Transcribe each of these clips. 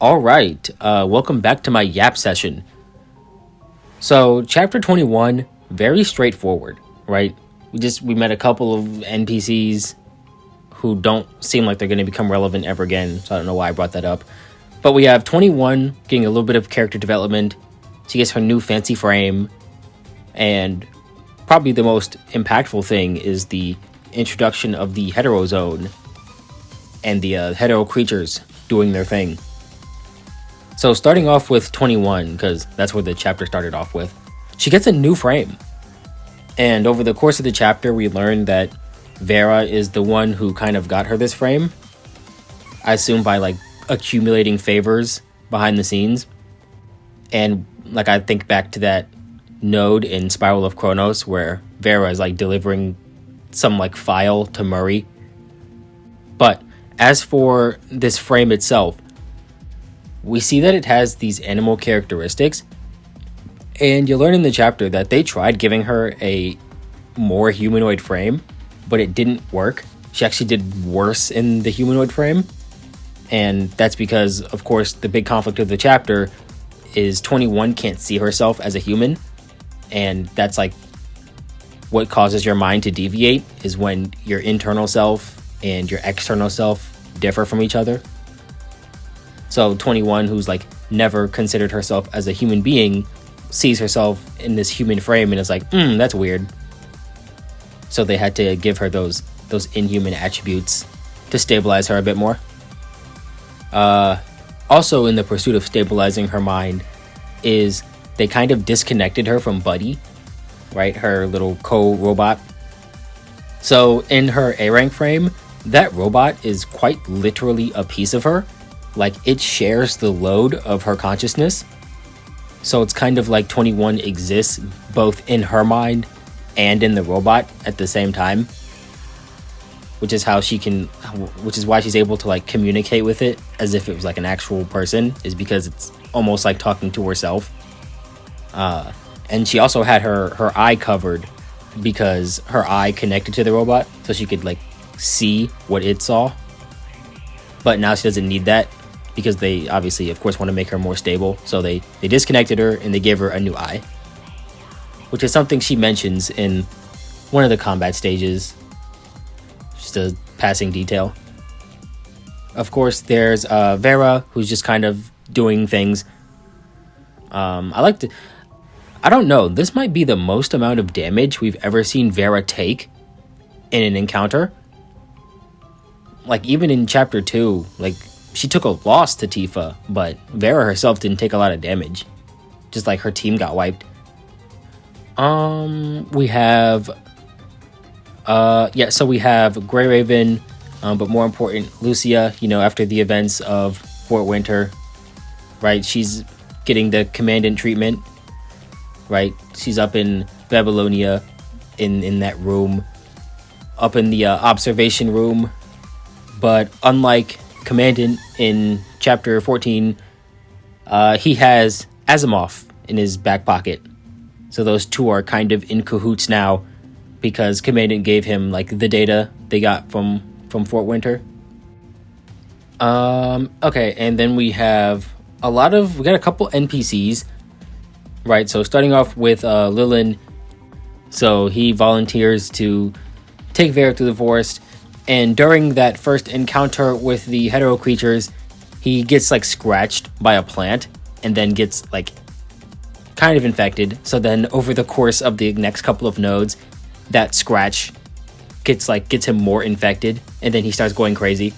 All right, welcome back to my Yap session. So, chapter 21, very straightforward, right? We met a couple of NPCs who don't seem like they're going to become relevant ever again, so I don't know why I brought that up. But we have 21 getting a little bit of character development. She gets her new fancy frame, and probably the most impactful thing is the introduction of the hetero zone and the hetero creatures doing their thing. So starting off with 21, because that's where the chapter started off with, she gets a new frame. And over the course of the chapter, we learn that Vera is the one who kind of got her this frame. I assume by like accumulating favors behind the scenes. And like I think back to that node in Spiral of Chronos where Vera is like delivering some like file to Murray. But as for this frame itself, we see that it has these animal characteristics, and you learn in the chapter that they tried giving her a more humanoid frame, but it didn't work. She actually did worse in the humanoid frame, and that's because, of course, the big conflict of the chapter is 21 can't see herself as a human, and that's like what causes your mind to deviate, is when your internal self and your external self differ from each other. So 21, who's like never considered herself as a human being, sees herself in this human frame and is like, that's weird. So they had to give her those inhuman attributes to stabilize her a bit more. Also, in the pursuit of stabilizing her mind, is they kind of disconnected her from Buddy, right? Her little co-robot. So in her A-rank frame, that robot is quite literally a piece of her. Like, it shares the load of her consciousness. So it's kind of like 21 exists both in her mind and in the robot at the same time. Which is why she's able to like communicate with it as if it was like an actual person, is because it's almost like talking to herself. And she also had her eye covered because her eye connected to the robot, so she could like see what it saw. But now she doesn't need that, because they obviously, of course, want to make her more stable. So they disconnected her and they gave her a new eye, which is something she mentions in one of the combat stages. Just a passing detail. Of course, there's Vera, who's just kind of doing things. I don't know, this might be the most amount of damage we've ever seen Vera take in an encounter. Like, even in chapter 2, like, she took a loss to Tifa, but Vera herself didn't take a lot of damage. Just like her team got wiped. We have Grey Raven, but more important, Lucia, after the events of Fort Winter, right? She's getting the commandant treatment, right? She's up in Babylonia, in that room, up in the observation room. But unlike Commandant in chapter 14, he has Asimov in his back pocket. So those two are kind of in cahoots now, because Commandant gave him like the data they got from Fort Winter. Okay, and then we got a couple NPCs, right? So starting off with Lilin. So he volunteers to take Vera through the forest. And during that first encounter with the hetero creatures, he gets like scratched by a plant and then gets like kind of infected. So then over the course of the next couple of nodes, that scratch gets him more infected, and then he starts going crazy.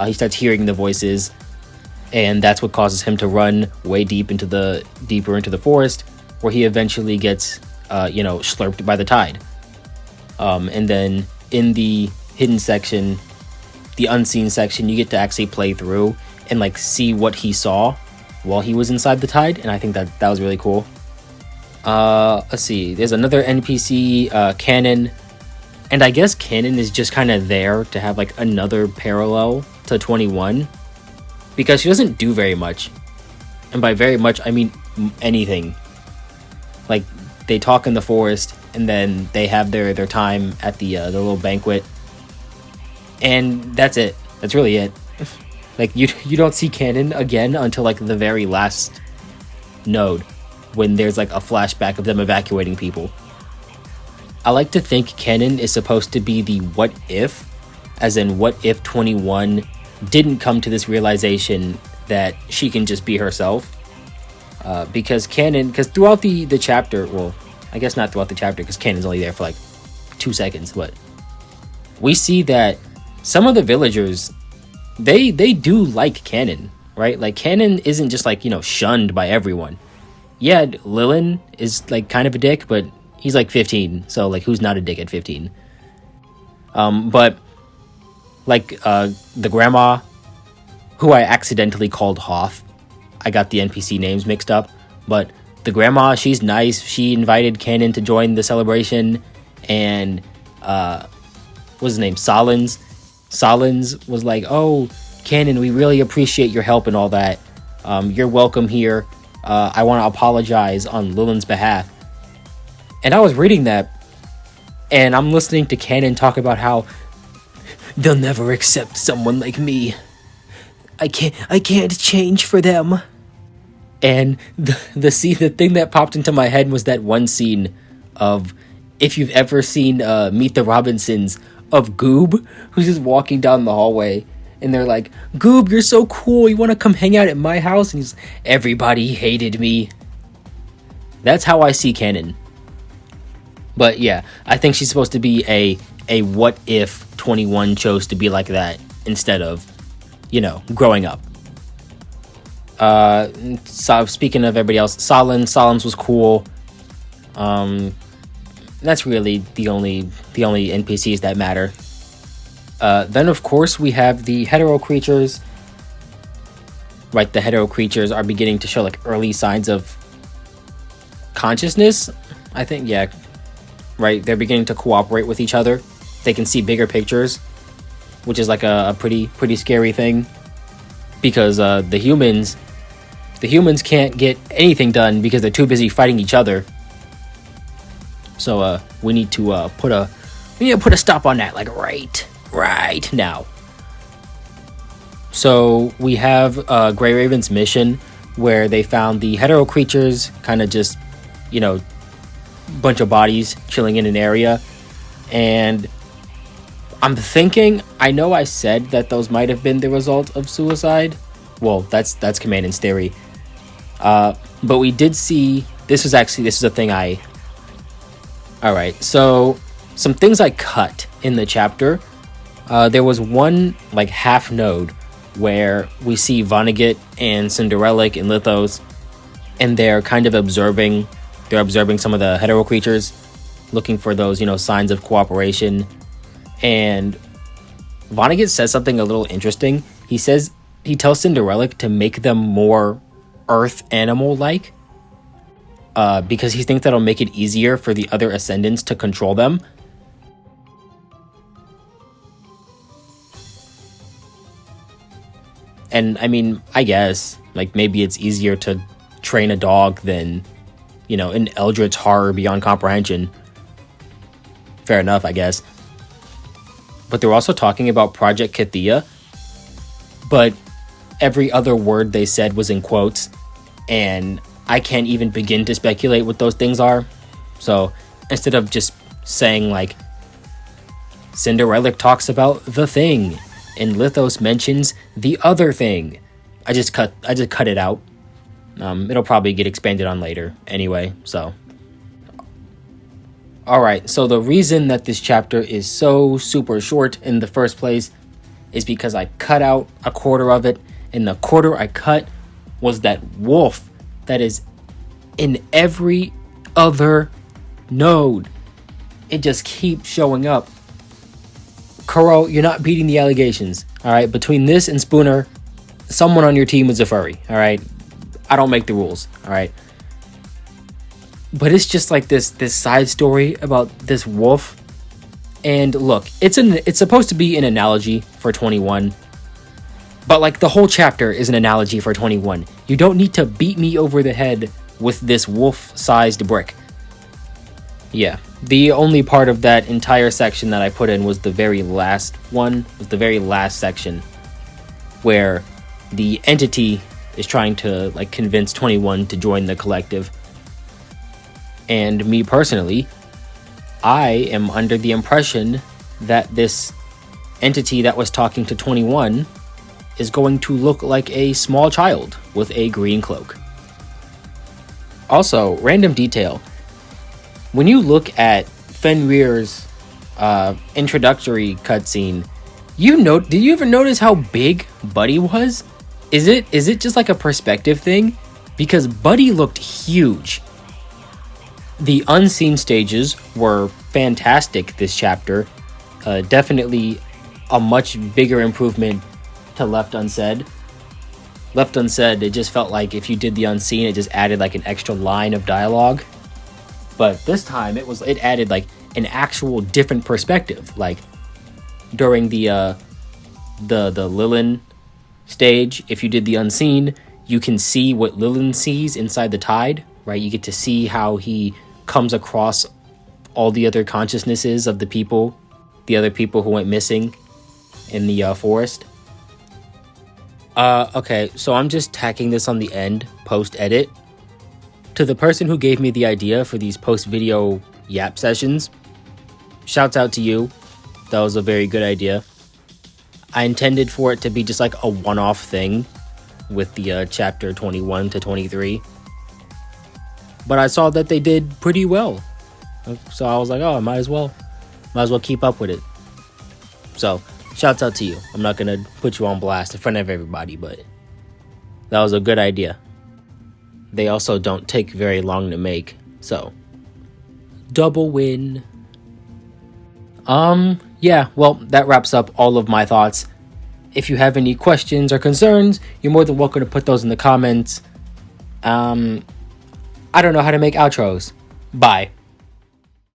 He starts hearing the voices, and that's what causes him to run way deeper into the forest, where he eventually gets slurped by the tide. And then in the hidden section, the unseen section, you get to actually play through and like see what he saw while he was inside the tide, and I think that was really cool. Let's see, there's another NPC, Canon, and I guess Canon is just kind of there to have like another parallel to 21, because she doesn't do very much, and by very much I mean anything. Like, they talk in the forest, and then they have their time at the little banquet. And that's it. That's really it. Like, you don't see canon again until, like, the very last node, when there's, like, a flashback of them evacuating people. I like to think canon is supposed to be the what if, as in what if 21 didn't come to this realization that she can just be herself. Because throughout the chapter, well, I guess not throughout the chapter, because canon's only there for like 2 seconds, but we see that some of the villagers, they do like canon, right? Like, canon isn't just like, shunned by everyone. Yeah, Lilin is like kind of a dick, but he's like 15, so like, who's not a dick at 15? But like the grandma, who I accidentally called Hoth. I got the NPC names mixed up, but the grandma, she's nice. She invited Canon to join the celebration, and what's his name? Solins was like, "Oh, Canon, we really appreciate your help and all that. You're welcome here. I want to apologize on Lilin's behalf." And I was reading that, and I'm listening to Canon talk about how they'll never accept someone like me. I can't change for them. And the thing that popped into my head was that one scene of, if you've ever seen Meet the Robinsons, of Goob, who's just walking down the hallway, and they're like, "Goob, you're so cool, you want to come hang out at my house?" And he's, "Everybody hated me." That's how I see canon. But yeah, I think she's supposed to be a what if 21 chose to be like that instead of, growing up. So speaking of everybody else, Solins was cool. That's really the only NPCs that matter. Then of course we have the hetero creatures. Right, the hetero creatures are beginning to show like early signs of consciousness. I think, yeah. Right, they're beginning to cooperate with each other. They can see bigger pictures, which is like a pretty scary thing, because the humans can't get anything done because they're too busy fighting each other. So we need to put a stop on that, like right now. So we have Grey Raven's mission, where they found the hetero creatures, kind of just, bunch of bodies chilling in an area, and I'm thinking, I know I said that those might have been the result of suicide. Well, that's Commandant's theory. But we did see, this is a thing alright, so some things I cut in the chapter. There was one like half node where we see Vonnegut and Cinderelic and Lithos, and they're kind of observing some of the hetero creatures, looking for those, signs of cooperation. And Vonnegut says something a little interesting. He tells Cinderelic to make them more earth animal-like, because he thinks that'll make it easier for the other ascendants to control them. And I mean, I guess, like, maybe it's easier to train a dog than, an eldritch horror beyond comprehension. Fair enough, I guess. But they're also talking about Project Kythia, but every other word they said was in quotes, and I can't even begin to speculate what those things are. So instead of just saying like, Cinderelic talks about the thing and Lithos mentions the other thing, I just cut it out. It'll probably get expanded on later anyway, so. Alright, so the reason that this chapter is so super short in the first place is because I cut out a quarter of it, and the quarter I cut was that wolf that is in every other node. It just keeps showing up. Kuro, you're not beating the allegations, alright? Between this and Spooner, someone on your team is a furry, alright? I don't make the rules, alright? But it's just like this side story about this wolf. And look, it's supposed to be an analogy for 21. But like, the whole chapter is an analogy for 21. You don't need to beat me over the head with this wolf-sized brick. Yeah, the only part of that entire section that I put in was the very last one, was the very last section, where the entity is trying to like convince 21 to join the collective. And me personally, I am under the impression that this entity that was talking to 21 is going to look like a small child with a green cloak. Also, random detail. When you look at Fenrir's introductory cutscene, did you ever notice how big Buddy was? Is it just like a perspective thing? Because Buddy looked huge. The unseen stages were fantastic this chapter. Definitely a much bigger improvement to Left Unsaid. Left Unsaid, it just felt like if you did the unseen, it just added like an extra line of dialogue. But this time it added like an actual different perspective. Like during the Lilin stage, if you did the unseen, you can see what Lilin sees inside the tide, right? You get to see how he comes across all the other consciousnesses of the other people who went missing in the forest. Okay, so I'm just tacking this on the end, post-edit. To the person who gave me the idea for these post-video yap sessions, shouts out to you. That was a very good idea. I intended for it to be just like a one-off thing with the chapter 21 to 23. But I saw that they did pretty well. So I was like, oh, I might as well keep up with it. So, shouts out to you. I'm not going to put you on blast in front of everybody, but that was a good idea. They also don't take very long to make, so double win. Yeah, well, that wraps up all of my thoughts. If you have any questions or concerns, you're more than welcome to put those in the comments. I don't know how to make outros. Bye.